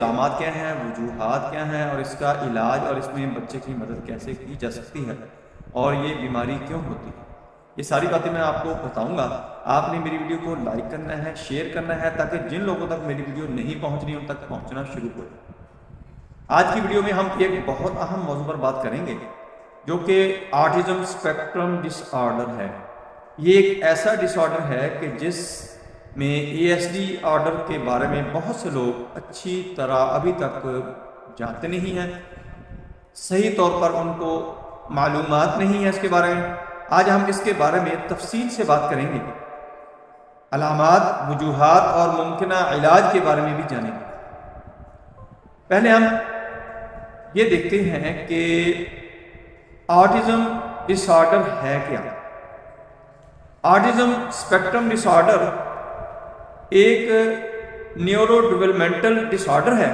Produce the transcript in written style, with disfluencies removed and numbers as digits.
علامات کیا ہیں، وجوہات کیا ہیں اور اس کا علاج اور اس میں بچے کی مدد کیسے کی جا سکتی ہے اور یہ بیماری کیوں ہوتی ہے، یہ ساری باتیں میں آپ کو بتاؤں گا۔ آپ نے میری ویڈیو کو لائک کرنا ہے، شیئر کرنا ہے تاکہ جن لوگوں تک میری ویڈیو نہیں پہنچ رہی ان تک پہنچنا شروع ہو جائے۔ آج کی ویڈیو میں ہم ایک بہت اہم موضوع پر بات کریں گے جو کہ آٹزم اسپیکٹرم ڈس آرڈر ہے۔ یہ ایک ایسا ڈس آرڈر ہے کہ جس میں ASD آرڈر کے بارے میں بہت سے لوگ اچھی طرح ابھی تک جانتے نہیں ہیں، صحیح طور پر ان کو معلومات نہیں ہے اس کے بارے میں۔ آج ہم اس کے بارے میں تفصیل سے بات کریں گے، علامات، وجوہات اور ممکنہ علاج کے بارے میں بھی جانیں گے۔ پہلے ہم یہ دیکھتے ہیں کہ آٹزم ڈس آرڈر ہے کیا۔ آٹزم اسپیکٹرم ڈس آرڈر ایک نیورو ڈیولپمنٹل ڈس آرڈر ہے